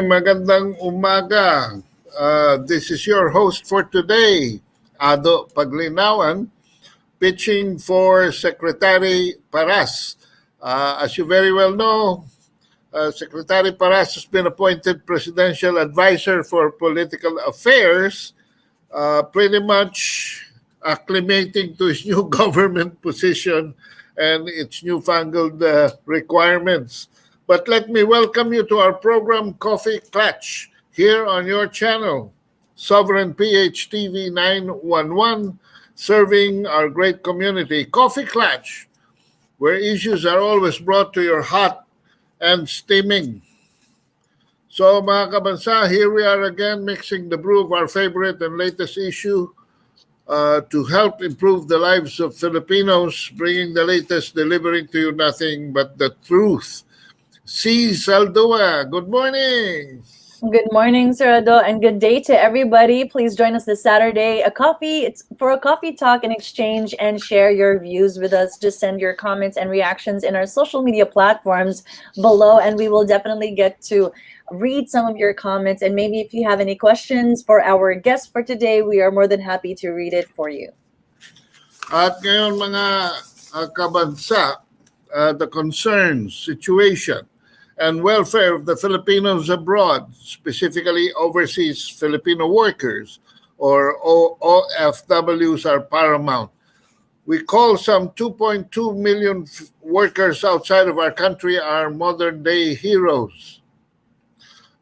Magandang umaga. This is your host for today, Ado Paglinawan, pitching for Secretary Paras. As you very well know, Secretary Paras has been appointed Presidential Advisor for Political Affairs, pretty much acclimating to his new government position and its newfangled requirements. But let me welcome you to our program, Koffee Klatch, here on your channel, Sovereign PHTV 911, serving our great community. Koffee Klatch, where issues are always brought to your hot and steaming. So mga kabansa, here we are again mixing the brew of our favorite and latest issue to help improve the lives of Filipinos, bringing the latest, delivering to you nothing but the truth. Z Saldua, good morning. Good morning, Sir Ado, and good day to everybody. Please join us this Saturday. It's for a coffee talk and exchange and share your views with us. Just send your comments and reactions in our social media platforms below, and we will definitely get to read some of your comments. And maybe if you have any questions for our guest for today, we are more than happy to read it for you. At ngayon mga kabansa, the concerns, situation, and welfare of the Filipinos abroad, specifically overseas Filipino workers, or OFWs, are paramount. We call some 2.2 million workers outside of our country our modern-day heroes,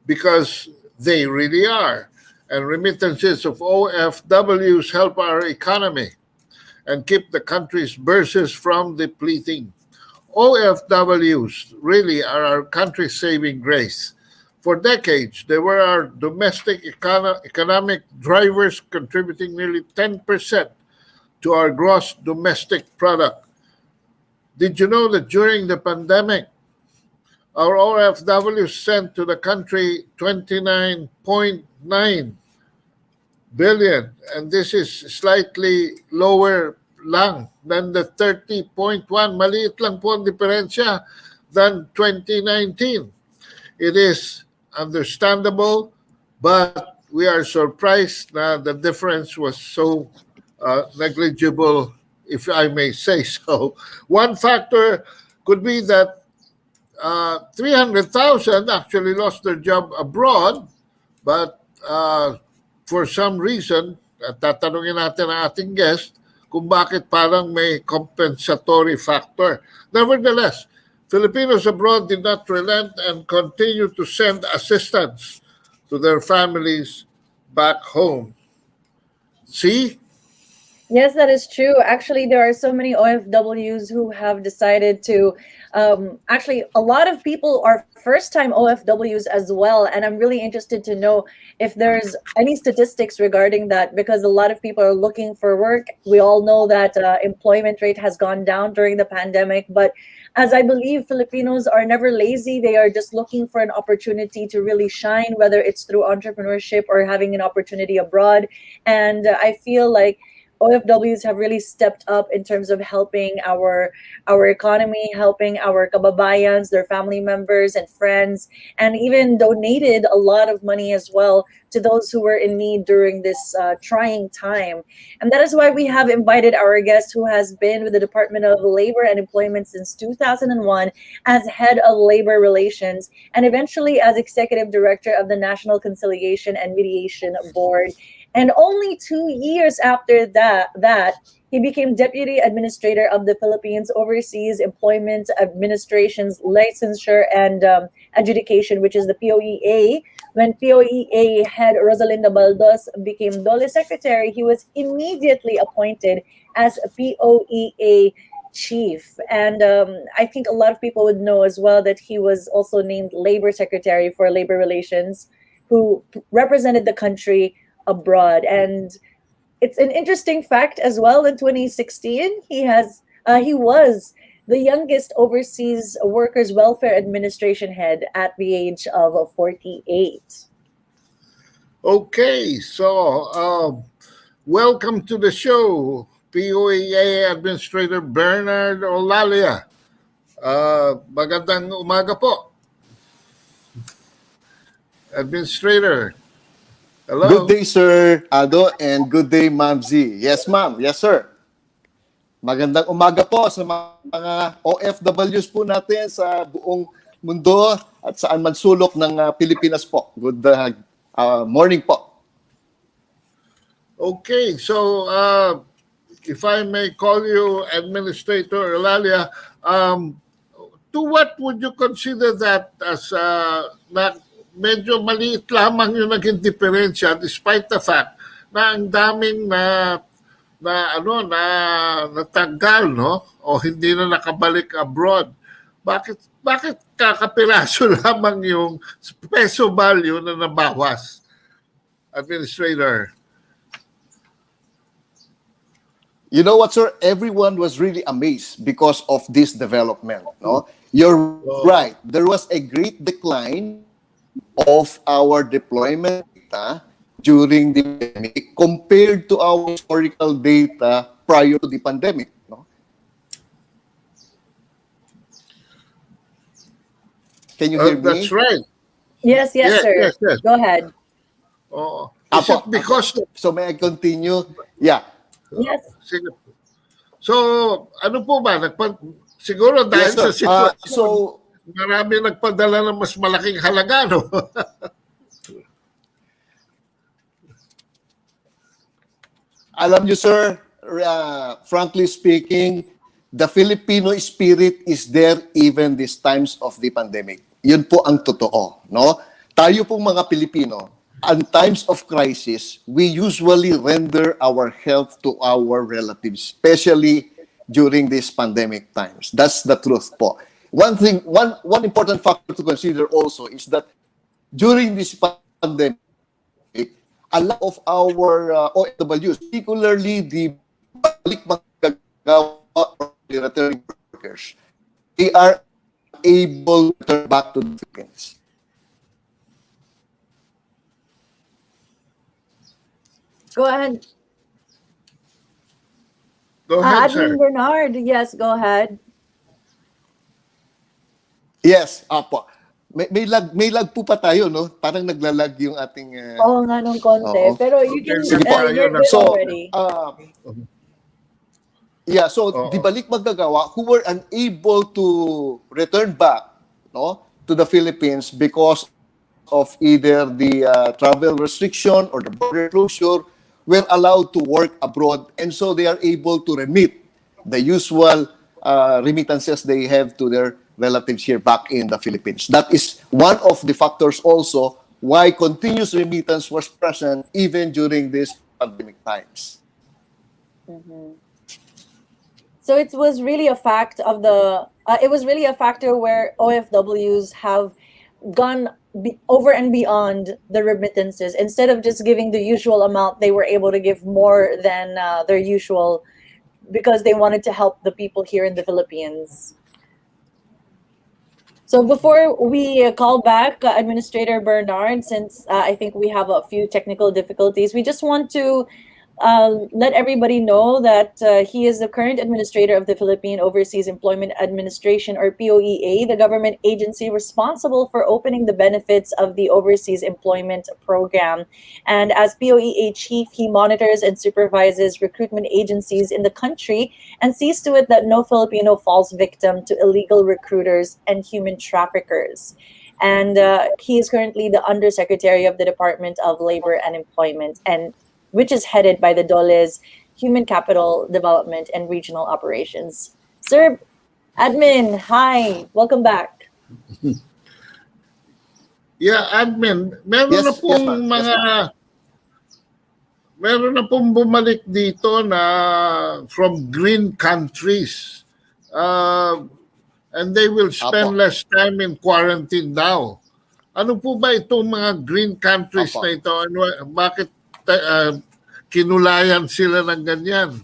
because they really are. And remittances of OFWs help our economy and keep the country's bourses from depleting. OFWs really are our country's saving grace. For decades, they were our domestic economic drivers, contributing nearly 10% to our gross domestic product. Did you know that during the pandemic, our OFWs sent to the country 29.9 billion, and this is slightly lower lang than the 30.1, maliit lang po ang diferensya, than 2019. It is understandable, but we are surprised na the difference was so negligible, if I may say so. One factor could be that 300,000 actually lost their job abroad, but for some reason, tatanungin natin ang ating guest, kung bakit parang may compensatory factor. Nevertheless, Filipinos abroad did not relent and continue to send assistance to their families back home. See? Yes, that is true. Actually, there are so many OFWs who have decided to, actually, a lot of people are first-time OFWs as well. And I'm really interested to know if there's any statistics regarding that, because a lot of people are looking for work. We all know that employment rate has gone down during the pandemic, but as I believe Filipinos are never lazy, they are just looking for an opportunity to really shine, whether it's through entrepreneurship or having an opportunity abroad. And I feel like OFWs have really stepped up in terms of helping our economy, helping our kababayans, their family members and friends, and even donated a lot of money as well to those who were in need during this trying time. And that is why we have invited our guest, who has been with the Department of Labor and Employment since 2001 as Head of Labor Relations, and eventually as Executive Director of the National Conciliation and Mediation Board. And only 2 years after that, he became Deputy Administrator of the Philippines Overseas Employment Administration's Licensure and Adjudication, which is the POEA. When POEA head Rosalinda Baldos became DOLE Secretary, he was immediately appointed as a POEA chief. And I think a lot of people would know as well that he was also named Labor Secretary for Labor Relations, who represented the country abroad. And it's an interesting fact as well. In 2016, he was the youngest Overseas Workers Welfare Administration head at the age of 48. Okay, so welcome to the show, POEA Administrator Bernard Olalia. Magandang umaga po. Administrator. Good Hello. day, Sir Ado, and good day, Ma'am Z. Yes, ma'am. Yes, sir. Magandang umaga po sa mga OFWs po natin sa buong mundo at saan man sulok ng Pilipinas po. Good morning po. Okay, so if I may call you Administrator Eulalia, to what would you consider that as na medyo maliit lamang yung naging diferensya despite the fact na ang daming na natanggal, no, o hindi na nakabalik abroad? Bakit kakapiraso lamang yung peso value na nabawas, Administrator? You know what, sir? Everyone was really amazed because of this development. No, you're right. There was a great decline of our deployment data during the pandemic compared to our historical data prior to the pandemic. No? Can you hear me? That's right. Yes, sir. Yes. Go ahead. Oh, is it because So may I continue? Yeah. Yes. sige. So, ano po ba siguro dahil Yes, sir. sa sitwasyon, So marami nagpadala ng mas malaking halaga, no? alam niyo, sir, frankly speaking, the Filipino spirit is there even these times of the pandemic. Yun po ang totoo, no? Tayo pong mga Pilipino, in times of crisis, we usually render our help to our relatives, especially during these pandemic times. That's the truth po. One important factor to consider also is that during this pandemic, a lot of our OFWs, particularly the balik manggagawa or the returning workers, they are able to return back to the Philippines. Go ahead. Go ahead, sir. Admin Bernard, yes, go ahead. Yes, apo. May lag po pa tayo, no? Parang naglalag yung ating... Oo nga nung konti. Oo. Pero you can, Sige po, you're ayun na. good So, already. the balik maggagawa who were unable to return back, no, to the Philippines because of either the travel restriction or the border closure, were allowed to work abroad, and so they are able to remit the usual remittances they have to their relatives here back in the Philippines. That is one of the factors also why continuous remittance was present even during these pandemic times. So it was really a fact of it was really a factor where OFWs have gone over and beyond the remittances. Instead of just giving the usual amount, they were able to give more than their usual because they wanted to help the people here in the Philippines. So before we call back Administrator Bernard, since I think we have a few technical difficulties, we just want to let everybody know that he is the current administrator of the Philippine Overseas Employment Administration, or POEA, the government agency responsible for opening the benefits of the Overseas Employment Program. And as POEA chief, he monitors and supervises recruitment agencies in the country and sees to it that no Filipino falls victim to illegal recruiters and human traffickers. And he is currently the Undersecretary of the Department of Labor and Employment, and which is headed by the DOLE's Human Capital Development and Regional Operations. Sir, Admin, hi, welcome back. Yeah, Admin, meron na pong meron na pong bumalik dito na from green countries. And they will spend less time in quarantine now. Ano po ba itong mga green countries na ito? Bakit kinulayan sila ng ganyan?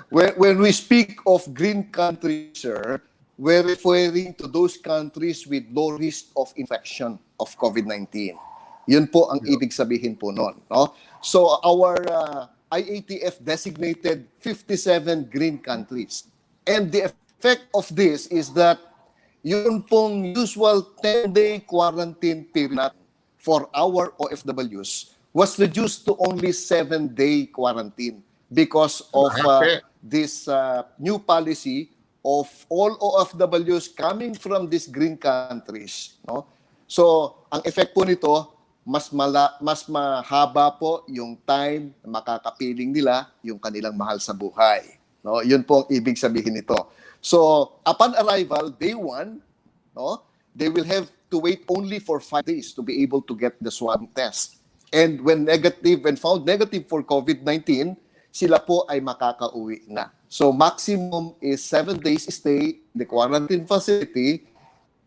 When we speak of green countries, sir, we're referring to those countries with low risk of infection of COVID-19. Yun po ang ibig sabihin po nun. No? So our IATF designated 57 green countries. And the effect of this is that yun pong usual 10-day quarantine period natin for our OFWs was reduced to only 7-day quarantine because of Bakit? this new policy of all OFWs coming from these green countries. No? So, ang effect po nito, mas mahaba po yung time na makakapiling nila yung kanilang mahal sa buhay. No? Yun po ang ibig sabihin nito. So, upon arrival, day 1, no, they will have to wait only for 5 days to be able to get the swab test. And when found negative for COVID-19, sila po ay makakauwi na. So maximum is 7 days stay in the quarantine facility,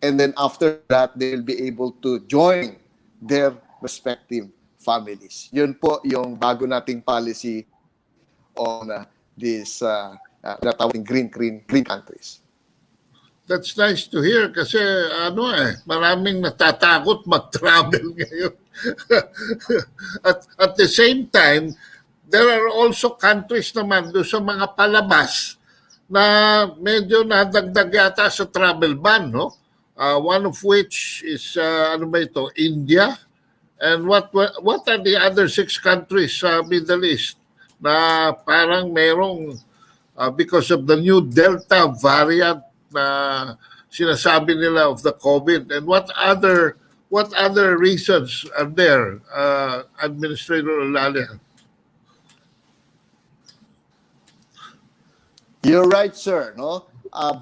and then after that, they will be able to join their respective families. Yun po yung bago nating policy on these green countries. That's nice to hear kasi maraming natatakot mag-travel ngayon. At the same time, there are also countries naman doon sa mga palabas na medyo nadagdag yata sa travel ban, no? One of which is India. And what are the other 6 countries sa Middle East na parang merong because of the new Delta variant na sinasabi nila of the COVID, and what other reasons are there, Administrator Olalia? You're right, sir. No,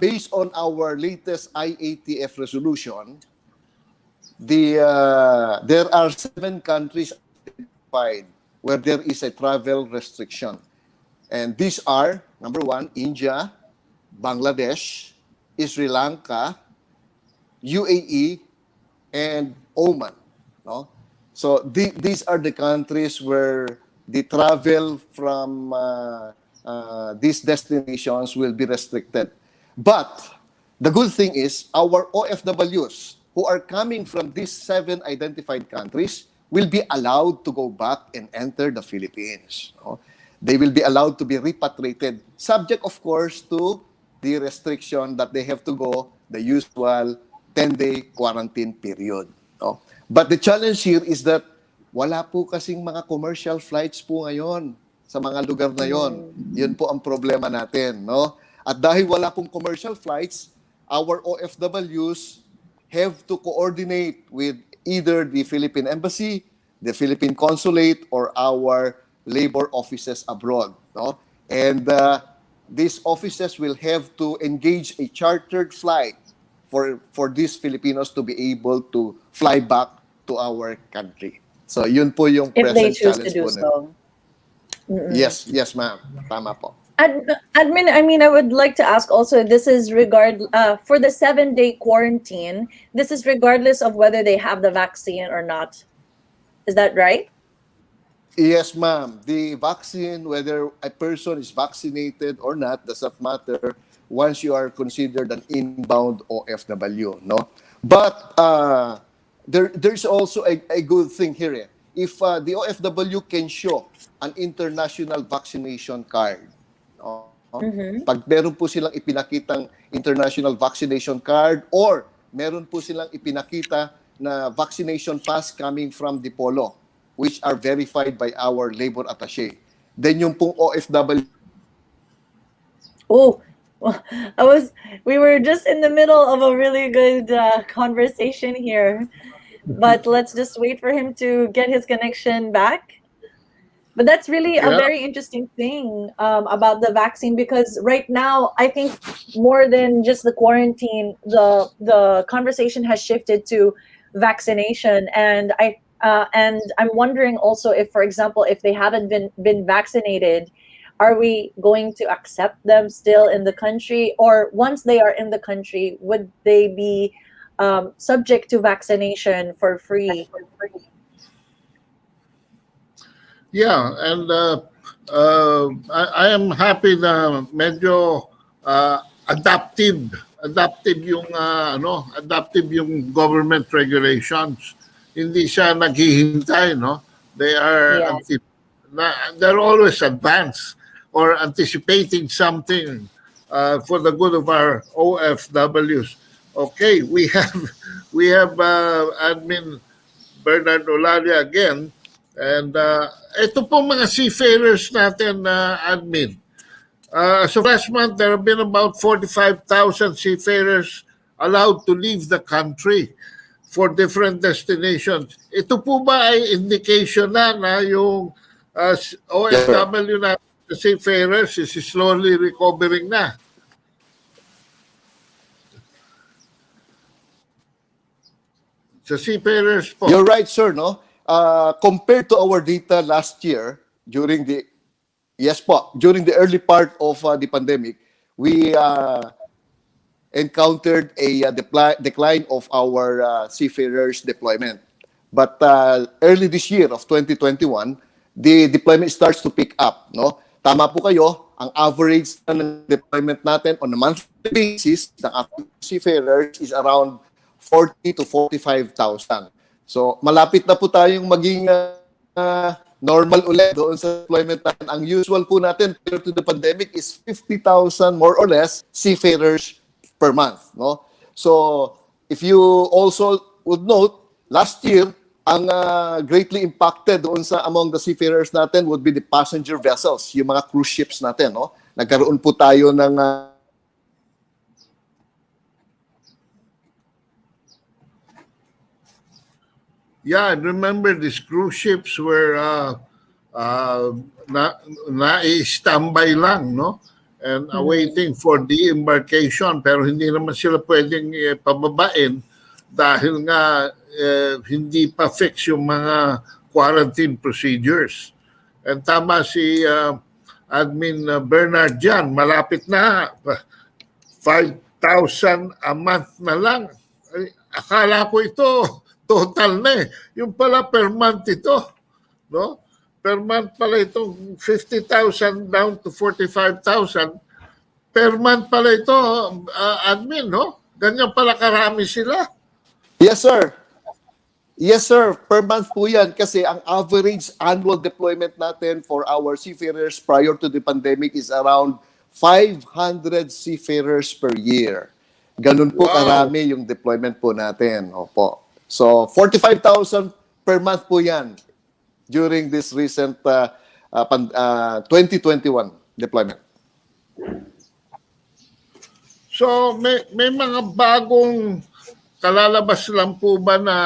based on our latest IATF resolution, there are 7 countries identified where there is a travel restriction, and these are number 1, India, Bangladesh, Sri Lanka, UAE, and Oman. No, so these are the countries where the travel from these destinations will be restricted. But the good thing is our OFWs who are coming from these 7 identified countries will be allowed to go back and enter the Philippines. No? They will be allowed to be repatriated, subject, of course, to the restriction that they have to go the usual 10-day quarantine period. No? But the challenge here is that wala po kasing mga commercial flights po ngayon sa mga lugar na yon. Yun po ang problema natin. No? At dahil wala pong commercial flights, our OFWs have to coordinate with either the Philippine Embassy, the Philippine Consulate, or our labor offices abroad. No? And these offices will have to engage a chartered flight for these Filipinos to be able to fly back to our country. So yun po yung If they present choose to challenge do po so. Yes, ma'am. Tama po. Admin, I would like to ask also, this is for the 7-day quarantine, this is regardless of whether they have the vaccine or not. Is that right? Yes, ma'am. The vaccine, whether a person is vaccinated or not, does not matter once you are considered an inbound OFW, no? But there's also a good thing here. If the OFW can show an international vaccination card, no? Pag meron po silang ipinakitang international vaccination card or meron po silang ipinakita na vaccination pass coming from the Polo, which are verified by our labor attaché, then yung pong OFW. Oh, we were just in the middle of a really good conversation here, but let's just wait for him to get his connection back. But that's really a very interesting thing about the vaccine, because right now I think more than just the quarantine, the conversation has shifted to vaccination, and I'm wondering also if, for example, if they haven't been vaccinated, are we going to accept them still in the country, or once they are in the country, would they be subject to vaccination for free? Yeah, and I am happy na medyo adaptive yung government regulations. Hindi siya naghihintay, no? They're always advanced or anticipating something for the good of our OFWs. Okay, we have Admin Bernard Olalia again. And ito po mga seafarers natin na admin. As of last month, there have been about 45,000 seafarers allowed to leave the country for different destinations. Ito po ba ay indication na yung Yes, sir. OFW na seafarers is slowly recovering na? Sa seafarers po. You're right, sir, no? Compared to our data last year, during the during the early part of the pandemic, we encountered a decline of our seafarers deployment. But early this year of 2021, the deployment starts to pick up, no? Tama po kayo, ang average ng deployment natin on a monthly basis ng ating seafarers is around 40 to 45,000. So, malapit na po tayong maging normal ulit doon sa deployment natin. Ang usual po natin prior to the pandemic is 50,000 more or less seafarers per month, no? So, if you also would note, last year, ang greatly impacted doon sa among the seafarers natin would be the passenger vessels, yung mga cruise ships natin, no? Nagkaroon po tayo ng Yeah, and remember these cruise ships were na-standby lang, no? And awaiting for the embarkation, pero hindi naman sila pwedeng pababain dahil nga hindi pa fix yung mga quarantine procedures. And tama si Admin Bernard dyan, malapit na 5,000 a month na lang. Ay, akala ko ito total na eh. Yung pala per month ito, no? Per month pala itong 50,000 down to 45,000. Per month pala ito, admin, no? Ganyan pala karami sila. Yes, sir. Yes, sir. Per month po yan kasi ang average annual deployment natin for our seafarers prior to the pandemic is around 500 seafarers per year. Ganun po karami yung deployment po natin. Opo. So, 45,000 per month po yan during this recent 2021 deployment. So, may mga bagong kalalabas lang po ba na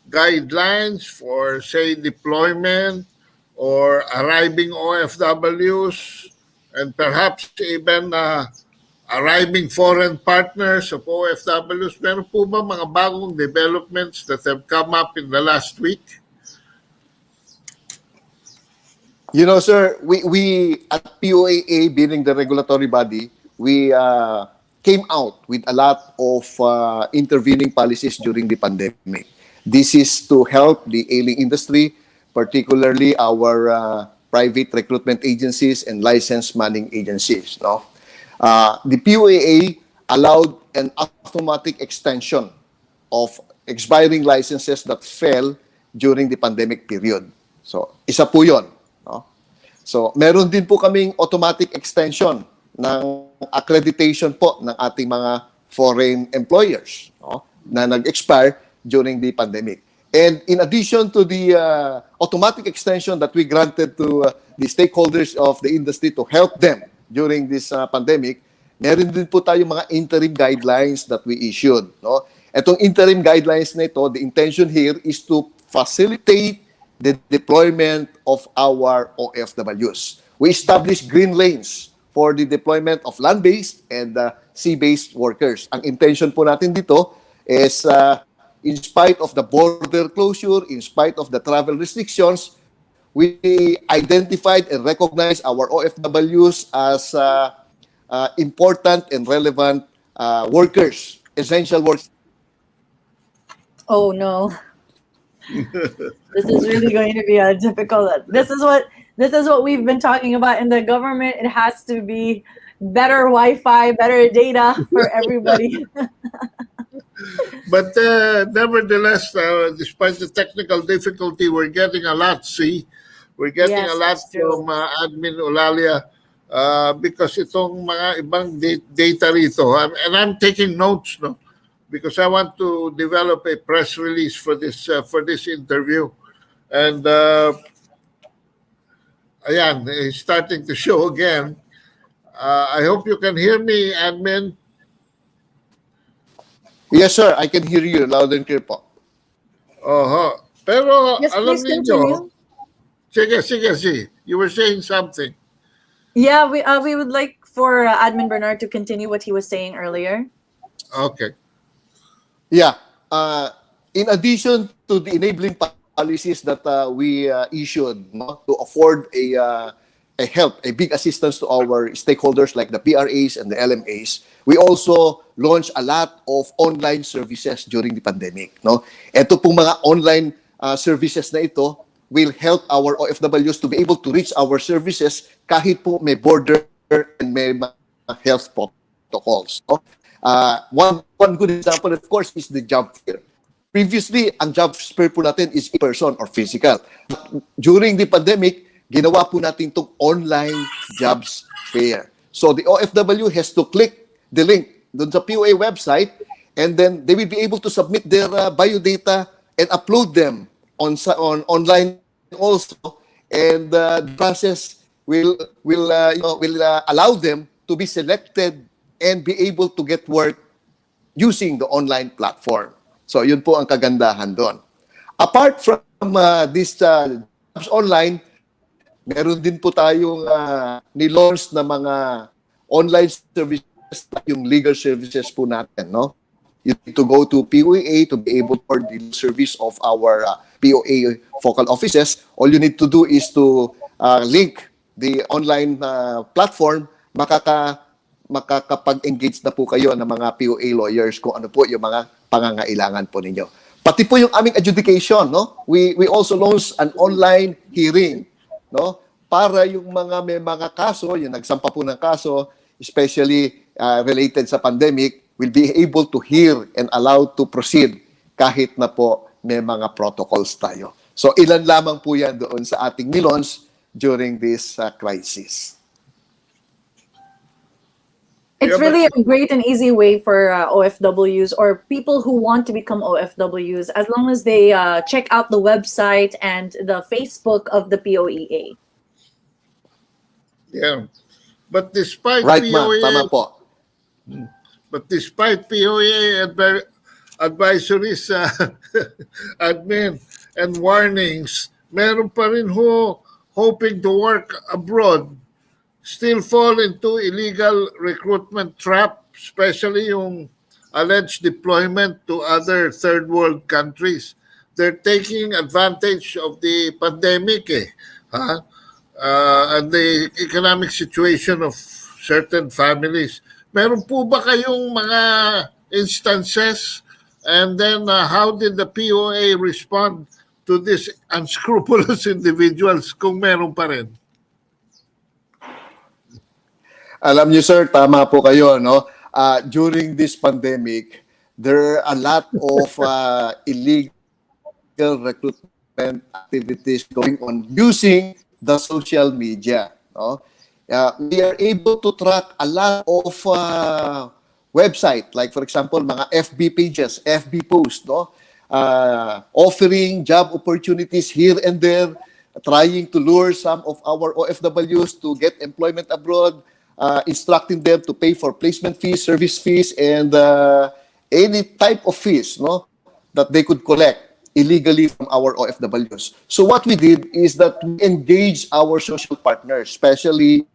guidelines for, say, deployment or arriving OFWs and perhaps even arriving foreign partners of OFWs? Meron po ba mga bagong developments that have come up in the last week? You know, sir, we at POAA, being the regulatory body, we came out with a lot of intervening policies during the pandemic. This is to help the ailing industry, particularly our private recruitment agencies and licensed manning agencies, no? The POAA allowed an automatic extension of expiring licenses that fell during the pandemic period. So, isa po yun. No? So, meron din po kaming automatic extension ng accreditation po ng ating mga foreign employers, no? Na nag-expire during the pandemic. And in addition to the automatic extension that we granted to the stakeholders of the industry to help them during this pandemic, meron din po tayong mga interim guidelines that we issued, no? Etong interim guidelines na ito, the intention here is to facilitate the deployment of our OFWs. We established green lanes for the deployment of land-based and sea-based workers. Ang intention po natin dito is in spite of the border closure, in spite of the travel restrictions, we identified and recognized our OFWs as important and relevant workers, essential workers. Oh no. This is really going to be a difficult. This is what we've been talking about in the government. It has to be better Wi-Fi, better data for everybody. But nevertheless, despite the technical difficulty, we're getting a lot, see? We're getting Yes, a lot that's true. from Admin Olalia because itong mga ibang data rito, and I'm taking notes, no? because I want to develop a press release for this interview. And ayan, it's starting to show again. I hope you can hear me, admin. Yes, sir. I can hear you loud and clear po. Oho. Pero Yes, alam please niyo, continue. sige. You were saying something. Yeah, we would like for Admin Bernard to continue what he was saying earlier. Okay. Yeah. In addition to the enabling policies that we issued, no, to afford a help, a big assistance to our stakeholders like the PRAs and the LMAs, we also launched a lot of online services during the pandemic. No, ito pong mga online services na ito will help our OFWs to be able to reach our services kahit po may border and may mga health protocols. No? One good example, of course, is the job fair. Previously, ang job fair po natin is in person or physical. During the pandemic, ginawa po natin itong online jobs fair. So the OFW has to click the link dun sa POA website, and then they will be able to submit their biodata and upload them on online also, and the process will allow them to be selected and be able to get work using the online platform. So yun po ang kagandahan doon. Apart from this jobs online, meron din po tayong ni-launch na mga online services, yung legal services po natin, no? You need to go to POA to be able to order the service of our POA focal offices. All you need to do is to link the online platform, makakapag-engage na po kayo ng mga POA lawyers kung ano po yung mga pangangailangan po ninyo. Pati po yung aming adjudication, no? We also launched an online hearing, no? Para yung mga may mga kaso, yung nagsampa po ng kaso, especially related sa pandemic, will be able to hear and allowed to proceed kahit na po may mga protocols tayo. So ilan lamang po yan doon sa ating nilaunch during this crisis. It's really a great and easy way for OFWs or people who want to become OFWs, as long as they check out the website and the Facebook of the POEA. Yeah. But despite Right, POA, tama po. But despite POA advisories, admin, and warnings, meron pa rin hoping to work abroad still fall into illegal recruitment trap, especially yung alleged deployment to other third world countries. They're taking advantage of the pandemic, and the economic situation of certain families. Meron po ba kayong mga instances? And then how did the POA respond to these unscrupulous individuals kung meron pa rin? Alam niyo, sir, tama po kayo, no? During this pandemic, there are a lot of illegal recruitment activities going on using the social media, no? We are able to track a lot of website, like for example, mga FB pages, FB posts, no? Offering job opportunities here and there, trying to lure some of our OFWs to get employment abroad, instructing them to pay for placement fees, service fees, and any type of fees, no, that they could collect illegally from our OFWs. So what we did is that we engaged our social partners, especially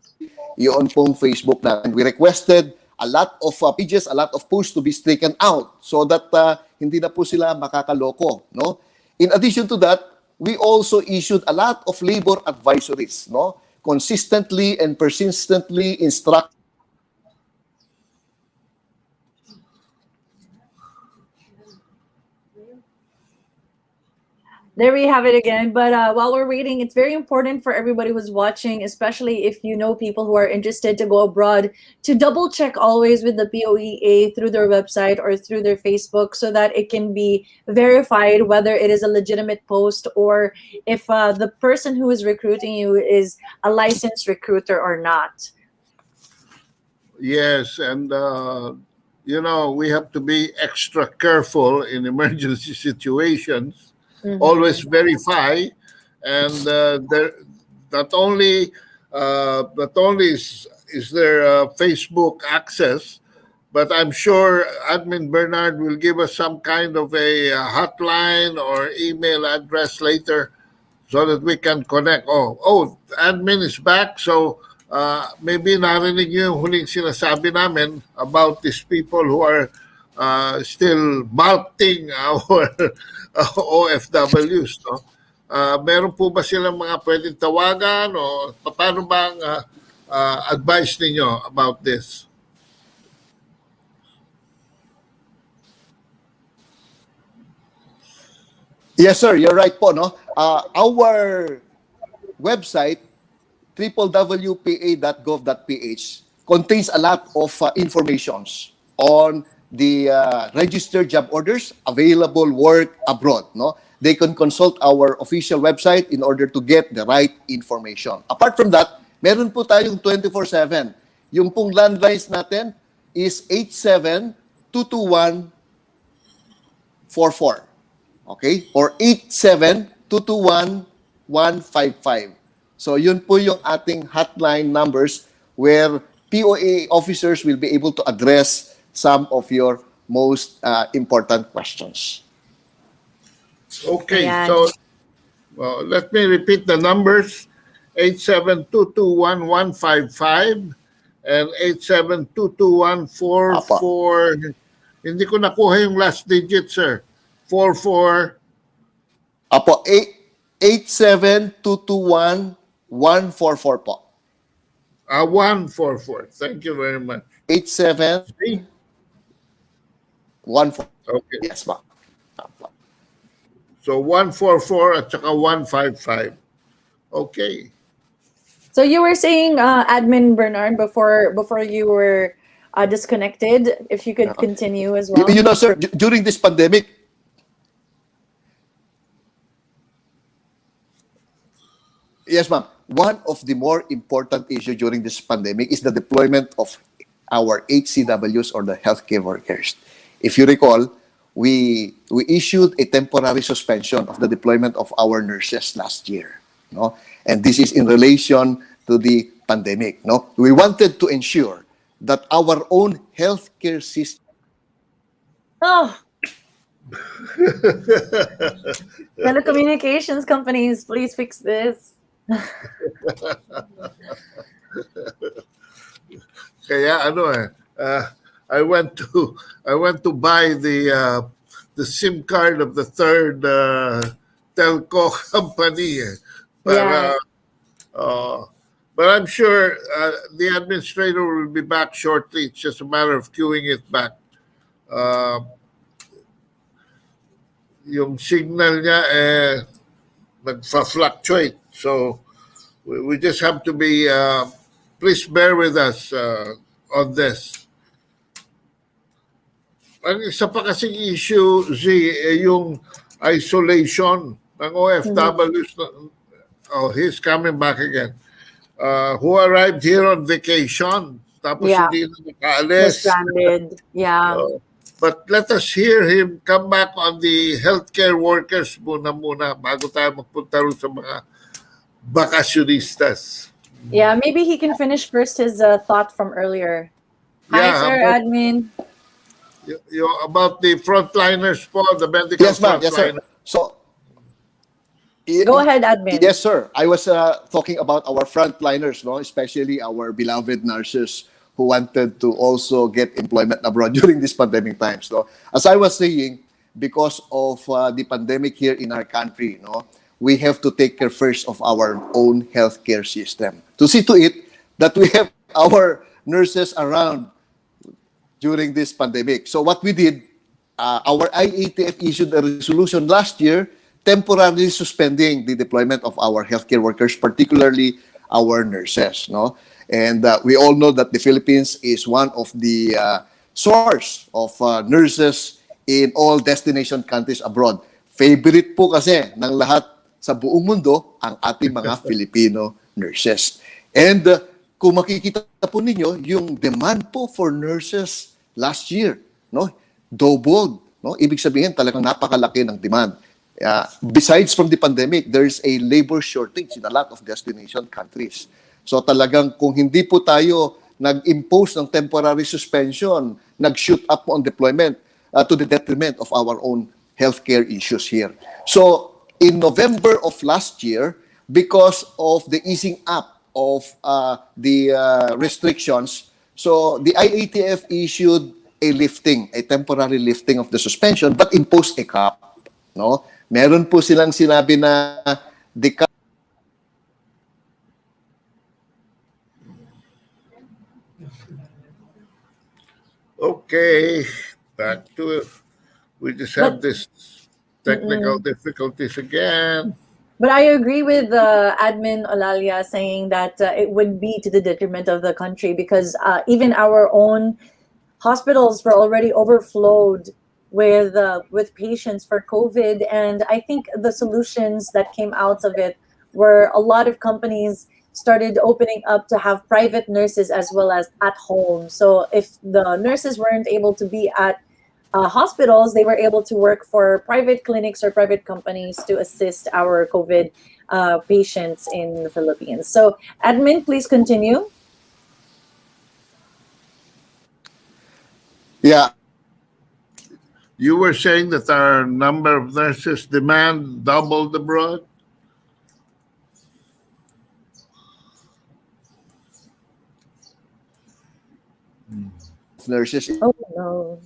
yung pong Facebook natin. We requested a lot of pages, a lot of posts to be taken out so that hindi na po sila makakaloko, no? In addition to that, we also issued a lot of labor advisories, no? Consistently and persistently instruct. There we have it again. But while we're waiting, it's very important for everybody who's watching, especially if you know people who are interested to go abroad, to double check always with the POEA through their website or through their Facebook so that it can be verified whether it is a legitimate post or if the person who is recruiting you is a licensed recruiter or not. Yes, and we have to be extra careful in emergency situations. Always Mm-hmm. verify, and there not only is there Facebook access, but I'm sure Admin Bernard will give us some kind of a hotline or email address later so that we can connect. Admin is back. So maybe narinig niyo yung huling sinasabi namin about these people who are still mulcting our OFWs. No? Meron po ba silang mga pwedeng tawagan o paano ba ang advice ninyo about this? Yes, sir. You're right po, no? Our website, www.pa.gov.ph, contains a lot of informations on the registered job orders, available work abroad, no? They can consult our official website in order to get the right information. Apart from that, meron po tayong 24/7. Yung pong landlines natin is 87-221-44. Okay? Or 87-221-155. So yun po yung ating hotline numbers where POA officers will be able to address some of your most important questions. Okay, Ayan. so let me repeat the numbers. 87221155 and 87221444. Hindi ko nakuha yung last digit, sir. 44. Apo, 87-221-144 po. 144. Thank you very much. 87-144. Okay. Yes, po. Apo. So 144 at saka 155. Okay. So you were saying, Admin Bernard, before you were disconnected, if you could continue as well. You know, sir, during this pandemic, yes, ma'am. One of the more important issues during this pandemic is the deployment of our HCWs, or the healthcare workers. If you recall, we issued a temporary suspension of the deployment of our nurses last year, no? And this is in relation to the pandemic, no? We wanted to ensure that our own healthcare system. Oh, telecommunications companies, please fix this. Kaya I went to buy the SIM card of the third telco company. Para, but I'm sure the administrator will be back shortly. It's just a matter of queuing it back. Yung signal niya nagfa-fluctuate. So we just have to be, please bear with us on this. Ang isa pa kasing issue, Z, yung isolation ng OFWs. Oh, he's coming back again. Who arrived here on vacation. Tapos hindi na nakaalis. Stranded. Yeah. But let us hear him come back on the healthcare workers muna bago tayo magpunta rin sa mga bakasyonistas. Yeah, maybe he can finish first his thought from earlier. Hi, sir, admin. About the frontliners po, the medical frontliners. Yes, sir. So, go ahead, admin. Yes, sir. I was talking about our frontliners, no? Especially our beloved nurses who wanted to also get employment abroad during these pandemic times. No? As I was saying, because of the pandemic here in our country, no, we have to take care first of our own healthcare system to see to it that we have our nurses around during this pandemic. So what we did, our IATF issued a resolution last year temporarily suspending the deployment of our healthcare workers, particularly our nurses. No? And we all know that the Philippines is one of the source of nurses in all destination countries abroad. Favorite po kasi ng lahat sa buong mundo ang ating mga Filipino nurses. And kung makikita po ninyo, yung demand po for nurses last year, no? Doubled, no? Ibig sabihin talagang napakalaki ng demand. Besides from the pandemic, there's a labor shortage in a lot of destination countries. So talagang kung hindi po tayo nag-impose ng temporary suspension, nag-shoot up on deployment to the detriment of our own healthcare issues here. So in November of last year, because of the easing up of the restrictions, so the IATF issued a temporary lifting of the suspension, but imposed a cap. No? Meron po silang sinabi na the cap. Okay, back to it. We just have this technical difficulties again. But I agree with Admin Olalia saying that it would be to the detriment of the country because even our own hospitals were already overflowed with patients for COVID, and I think the solutions that came out of it were a lot of companies started opening up to have private nurses as well as at home. So if the nurses weren't able to be at hospitals, they were able to work for private clinics or private companies to assist our COVID patients in the Philippines. So, admin, please continue. Yeah. You were saying that our number of nurses demand doubled abroad? Nurses. Oh no.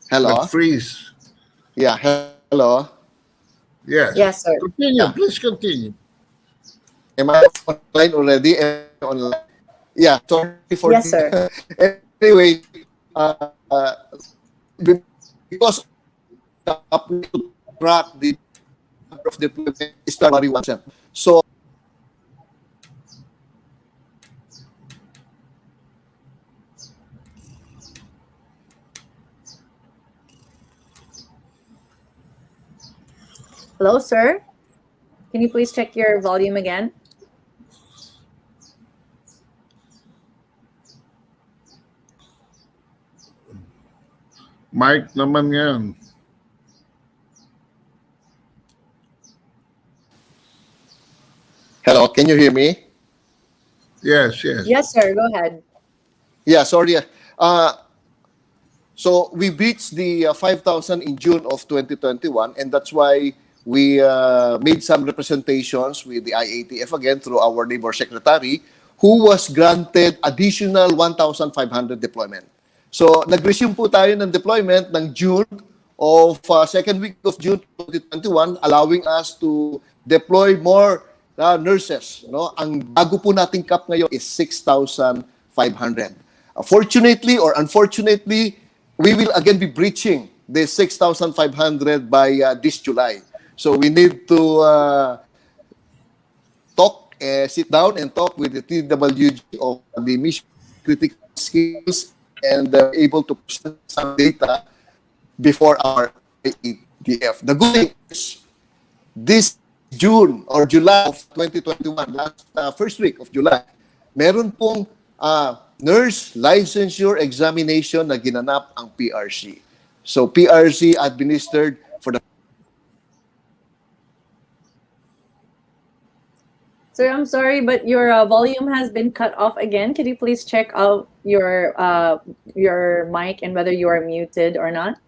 Hello? Freeze. Yeah, hello? Yes. Yes, sir. Continue. Please continue. Am I online already? Online? Yeah, sorry for Yes, sir. Anyway, because up to track the number of deployment is January 1. So, Hello, sir. Can you please check your volume again? Mike naman yan. hello, can you hear me? Yes, yes. Yes, sir. Go ahead. Yeah, sorry. So we reached the 5,000 in June of 2021, and that's why we made some representations with the IATF again through our labor secretary, who was granted additional 1,500 deployment. So nag-resume po tayo ng deployment ng June of second week of June 2021, allowing us to deploy more nurses. No? Ang bago po nating cap ngayon is 6,500. Fortunately or unfortunately, we will again be breaching the 6,500 by this July. So we need to sit down and talk with the TWG of the mission critical skills and able to present some data before our ATF. The good thing is, this June or July of 2021, first week of July, meron pong nurse licensure examination na ginanap ang PRC. So PRC administered for the... Sir, I'm sorry, but your volume has been cut off again. Could you please check out your mic and whether you are muted or not?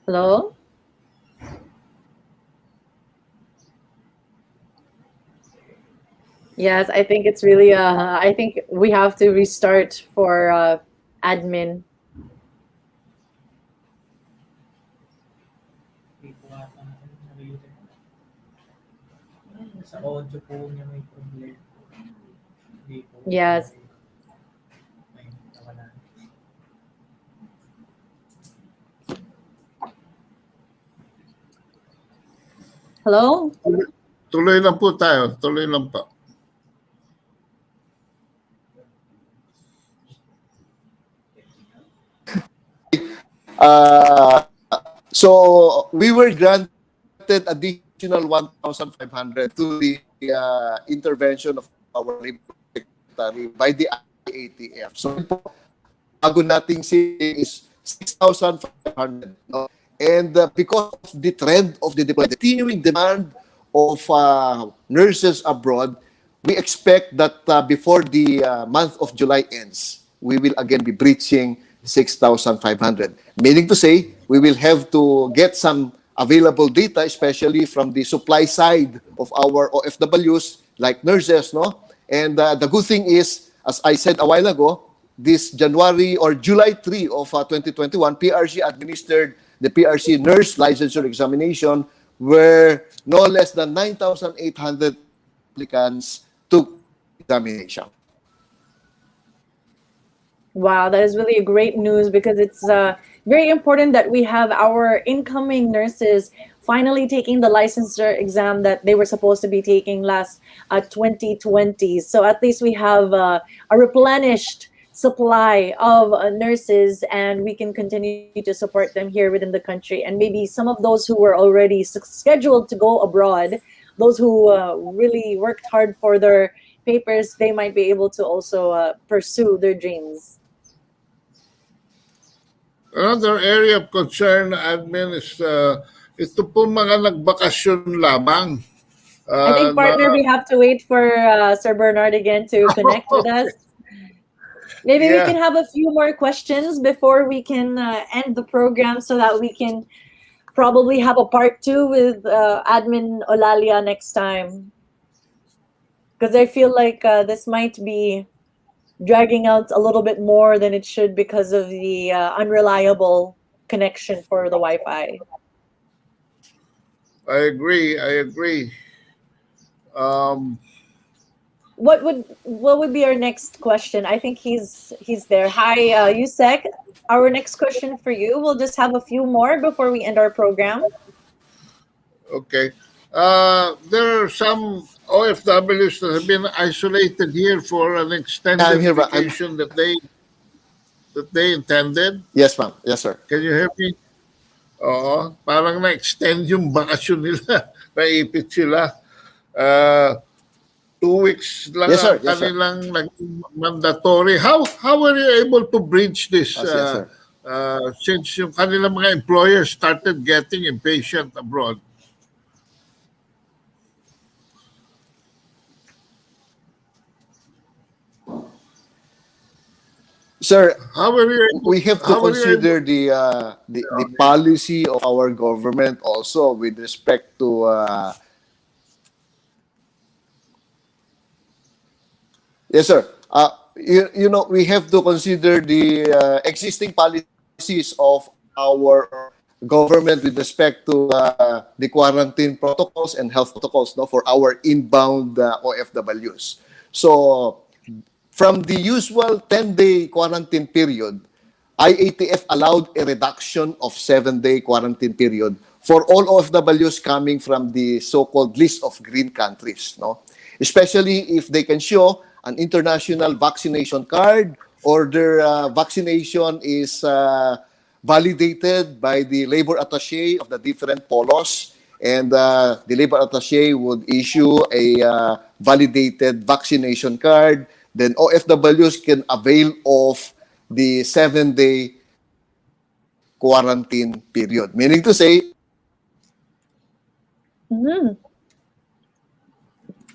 Hello? Yes, I think it's really, I think we have to restart for admin. Sa audio po niya may problema. Yes. Hello? Tuloy lang po tayo. Tuloy lang po. Uh, so we were granted additional 1,500 to the intervention of our labor secretary by the IATF. So bago nating saving is 6,500. No? And because of the trend of the continuing demand of nurses abroad, we expect that before the month of July ends, we will again be breaching 6,500. Meaning to say, we will have to get some available data, especially from the supply side of our OFWs, like nurses, no? And the good thing is, as I said a while ago, this January or July 3 of 2021, PRC administered the PRC nurse licensure examination where no less than 9,800 applicants took examination. Wow, that is really a great news because it's very important that we have our incoming nurses finally taking the licensure exam that they were supposed to be taking last 2020. So at least we have a replenished supply of nurses and we can continue to support them here within the country. And maybe some of those who were already scheduled to go abroad, those who really worked hard for their papers, they might be able to also pursue their dreams. Another area of concern, admin, is ito po mga nagbakasyon lamang. I think, partner, we have to wait for Sir Bernard again to connect with us. Maybe we can have a few more questions before we can end the program so that we can probably have a part 2 with admin Olalia next time. Because I feel like this might be dragging out a little bit more than it should because of the unreliable connection for the Wi-Fi. I agree. What would be our next question? I think he's there. Hi, Yusek. Our next question for you. We'll just have a few more before we end our program. Okay. There are some OFWs that have been isolated here for an extended vacation that they intended. Yes, ma'am. Yes, sir. Can you hear me? Oo. Parang na-extend yung bakasyon nila. Naipit sila. 2 weeks lang Yes, sir. ang kanilang naging mandatory. How were you able to bridge this since yung kanilang mga employers started getting impatient abroad? Sir, How are you, we have to consider the policy of our government also with respect to yes, sir. You know, we have to consider the existing policies of our government with respect to the quarantine protocols and health protocols, no, for our inbound OFWs. So, from the usual 10-day quarantine period, IATF allowed a reduction of 7-day quarantine period for all OFWs coming from the so-called list of green countries, no? Especially if they can show an international vaccination card or their vaccination is validated by the labor attaché of the different polos, and the labor attaché would issue a validated vaccination card. Then OFWs can avail of the 7-day quarantine period. Meaning to say,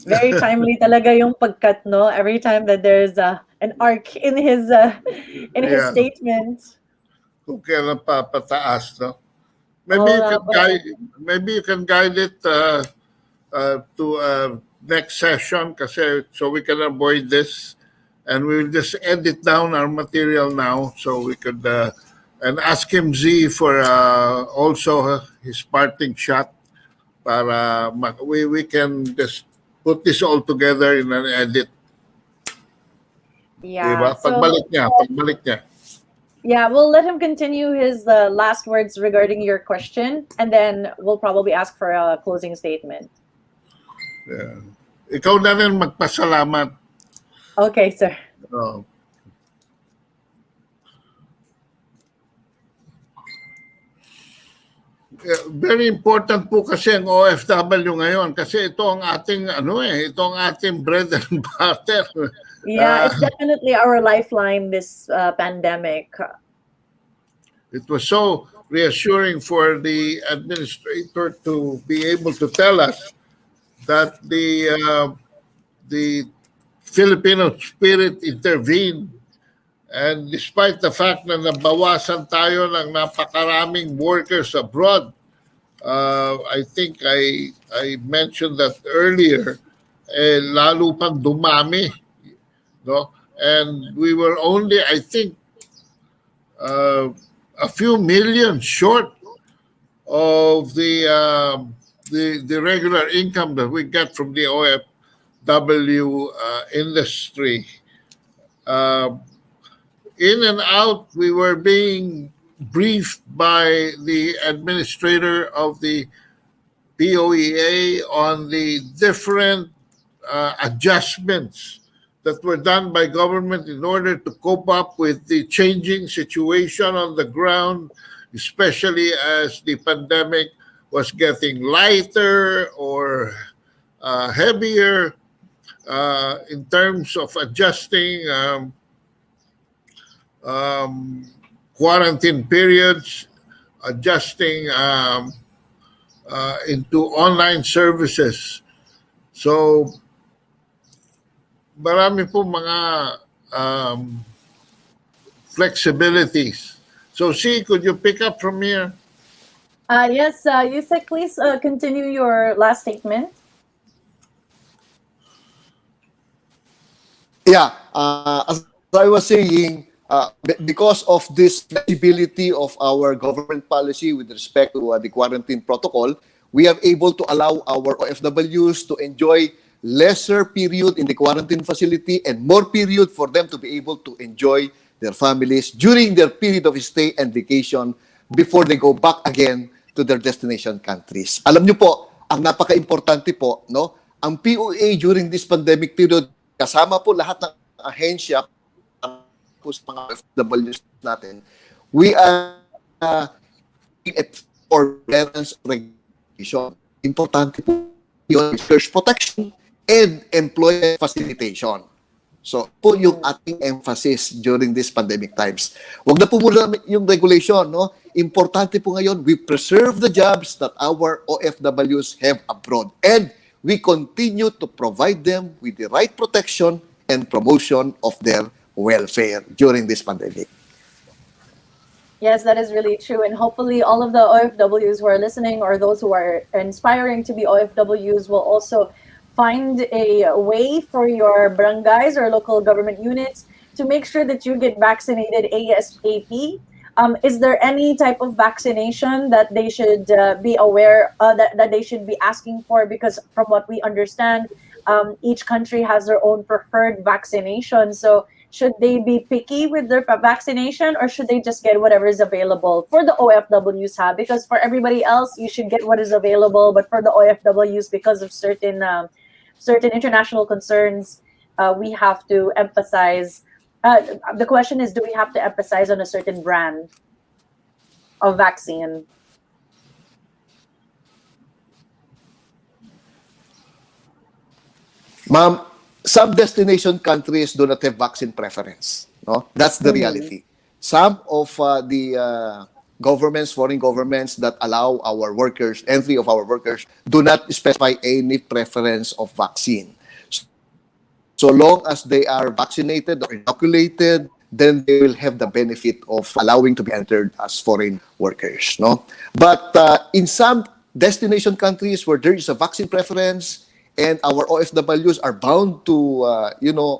very timely talaga yung pagkat, no? Every time that there's an arc in his statement. Kung kailan papataas, no? Maybe you can guide it to next session kasi so we can avoid this, and we will just edit down our material now so we could and ask him Z for also his parting shot para we can just put this all together in an edit. Yeah. Diba? Pagbalik niya. Yeah, we'll let him continue his last words regarding your question, and then we'll probably ask for a closing statement. Yeah. Ikaw na rin magpasalamat. Okay, sir. Very important po kasi ang OFW ngayon kasi ito ang ating ito ang ating bread and butter. Yeah, it's definitely our lifeline, this pandemic. It was so reassuring for the administrator to be able to tell us that the Filipino spirit intervened, and despite the fact na nabawasan tayo ng napakaraming workers abroad, I think I mentioned that earlier, lalo pang dumami, no? And we were only, I think, a few million short of the regular income that we get from the OFW industry. In and out, we were being briefed by the administrator of the POEA on the different adjustments that were done by government in order to cope up with the changing situation on the ground, especially as the pandemic was getting lighter or heavier in terms of adjusting quarantine periods, adjusting into online services. So, marami po mga flexibilities. So, could you pick up from here? Yes, Yusek, please continue your last statement. Yeah, as I was saying, because of this flexibility of our government policy with respect to the quarantine protocol, we are able to allow our OFWs to enjoy lesser period in the quarantine facility and more period for them to be able to enjoy their families during their period of stay and vacation before they go back again to their destination countries. Alam niyo po, ang napaka-importante po, no? Ang POA during this pandemic period, kasama po lahat ng ahensya po sa mga OFWs natin, we are at forbearance regulation. Importante po yun, research protection and employment facilitation. So, po yung ating emphasis during these pandemic times. Huwag na po muna yung regulation, no? Importante po ngayon, we preserve the jobs that our OFWs have abroad. And we continue to provide them with the right protection and promotion of their welfare during this pandemic. Yes, that is really true. And hopefully all of the OFWs who are listening or those who are inspiring to be OFWs will also find a way for your barangays or local government units to make sure that you get vaccinated ASAP. Is there any type of vaccination that they should be aware that they should be asking for? Because from what we understand, each country has their own preferred vaccination. So should they be picky with their vaccination, or should they just get whatever is available for the OFWs have? Because for everybody else, you should get what is available. But for the OFWs, because of certain international concerns, we have to emphasize. The question is, do we have to emphasize on a certain brand of vaccine? Ma'am, some destination countries do not have vaccine preference. No, that's the reality. Some of the governments, foreign governments that allow our workers, entry of our workers, do not specify any preference of vaccine. So long as they are vaccinated or inoculated, then they will have the benefit of allowing to be entered as foreign workers. No, but in some destination countries where there is a vaccine preference, and our OFWs are bound to,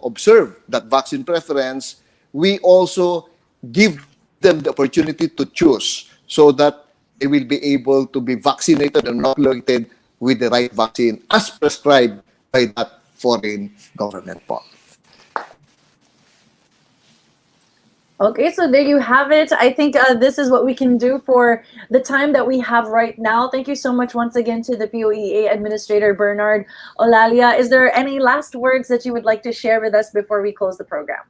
observe that vaccine preference, we also give them the opportunity to choose so that they will be able to be vaccinated and inoculated with the right vaccine as prescribed by that foreign government po. Okay, so there you have it. I think this is what we can do for the time that we have right now. Thank you so much once again to the POEA Administrator Bernard Olalia. Is there any last words that you would like to share with us before we close the program?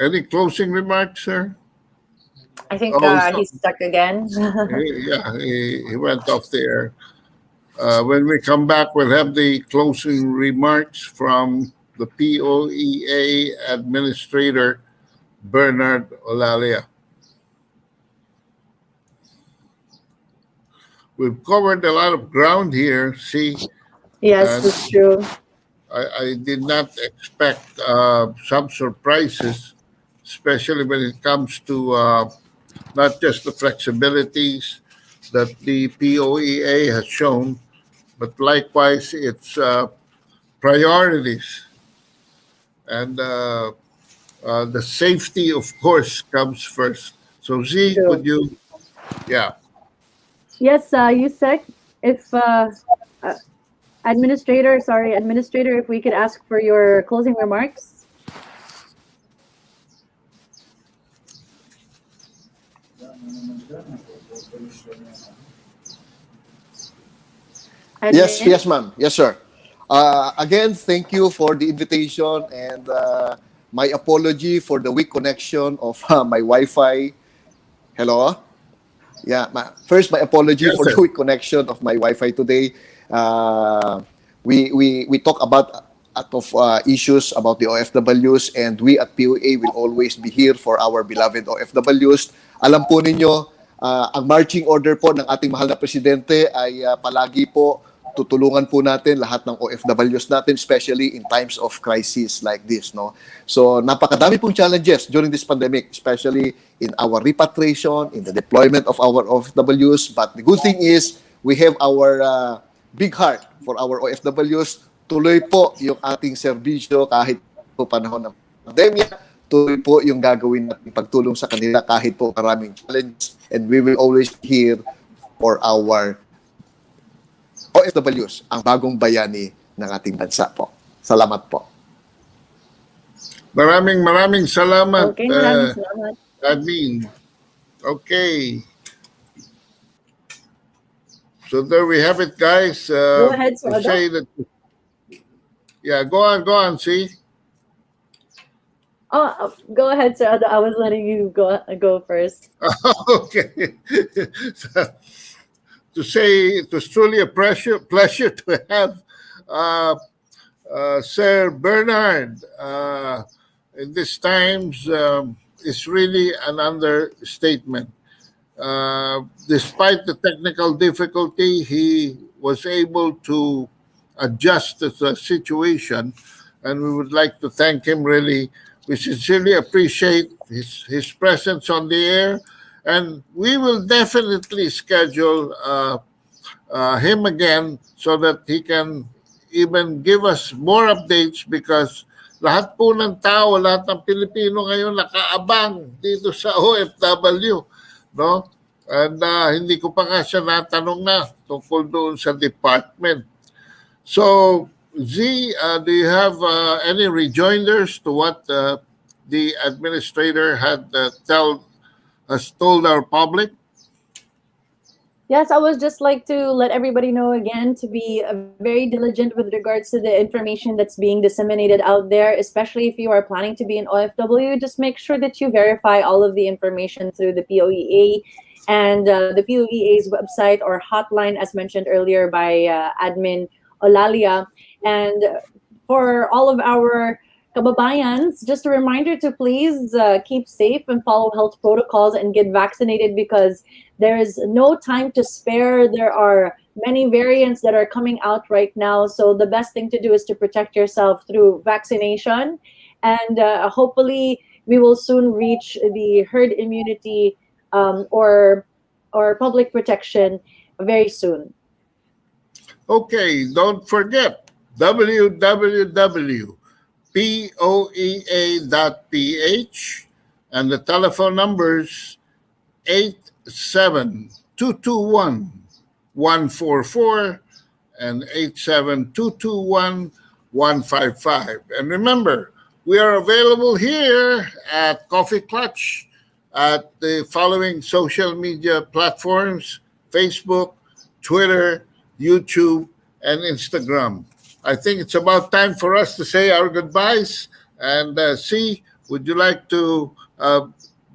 Any closing remarks, sir? I think Oh, he's stuck again. yeah, he went off the air. When we come back, we'll have the closing remarks from the POEA Administrator, Bernard Olalia. We've covered a lot of ground here, see, Yes, and that's true. I did not expect some surprises, especially when it comes to not just the flexibilities that the POEA has shown, but likewise its priorities. And the safety, of course, comes first. So, Z, True. could you, yeah. Yes, you said if uh, administrator, if we could ask for your closing remarks. Yes, Admin. yes, ma'am. Yes, sir. Again, thank you for the invitation and my apology for the weak connection of my Wi-Fi. Hello? Yeah, first, my apology Yes, for the sir. weak connection of my Wi-Fi today. Uh, we talk about a lot of issues about the OFWs, and we at POA will always be here for our beloved OFWs. Alam po ninyo, ang marching order po ng ating mahal na presidente ay palagi po tutulungan po natin lahat ng OFWs natin, especially in times of crisis like this, no? So, napakadami pong challenges during this pandemic, especially in our repatriation, in the deployment of our OFWs. But the good thing is, we have our big heart for our OFWs. Tuloy po yung ating serbisyo kahit po panahon ng pandemya. Tuloy po yung gagawin natin pagtulong sa kanila kahit po maraming challenges. And we will always be here for our OFWs, ang bagong bayani ng ating bansa po. Salamat po. Maraming salamat, Okay, maraming salamat. admin. Okay. So there we have it, guys. Go ahead, To Sada. say that, yeah, go on, see. Oh, go ahead, sir. I was letting you go first. Okay. To say it was truly a pleasure to have Sir Bernard in these times. Is really an understatement. Despite the technical difficulty, he was able to adjust to the situation, and we would like to thank him really. We sincerely appreciate his presence on the air, and we will definitely schedule him again so that he can even give us more updates, because lahat po ng tao, lahat ng Pilipino ngayon nakaabang dito sa OFW, no? And hindi ko pa nga siya natanong na tungkol doon sa department. So, Z, do you have any rejoinders to what the administrator has told our public? Yes, I would just like to let everybody know again to be very diligent with regards to the information that's being disseminated out there, especially if you are planning to be an OFW. Just make sure that you verify all of the information through the POEA and the POEA's website or hotline, as mentioned earlier by admin Olalia. And for all of our kababayans, just a reminder to please keep safe and follow health protocols and get vaccinated, because there is no time to spare. There are many variants that are coming out right now. So the best thing to do is to protect yourself through vaccination. And hopefully we will soon reach the herd immunity or public protection very soon. Okay, don't forget www.poea.ph, and the telephone numbers 87221-144 and 87221-155. And remember, we are available here at Koffee Klatch at the following social media platforms: Facebook, Twitter, YouTube, and Instagram. I think it's about time for us to say our goodbyes and see would you like to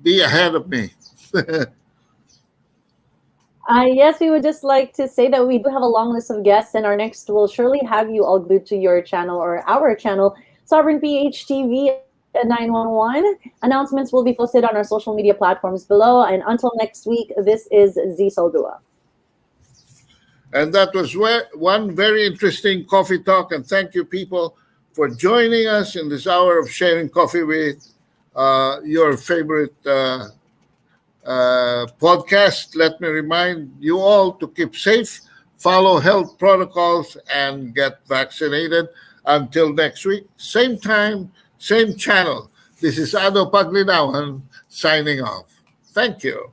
be ahead of me? Yes, we would just like to say that we do have a long list of guests, and our next will surely have you all glued to your channel or our channel, Sovereign PHTV at 911. Announcements will be posted on our social media platforms below. And until next week, this is Z Saldua. And that was one very interesting coffee talk. And thank you, people, for joining us in this hour of sharing coffee with your favorite podcast. Let me remind you all to keep safe, follow health protocols, and get vaccinated. Until next week, same time, same channel. This is Paglinawan signing off. Thank you.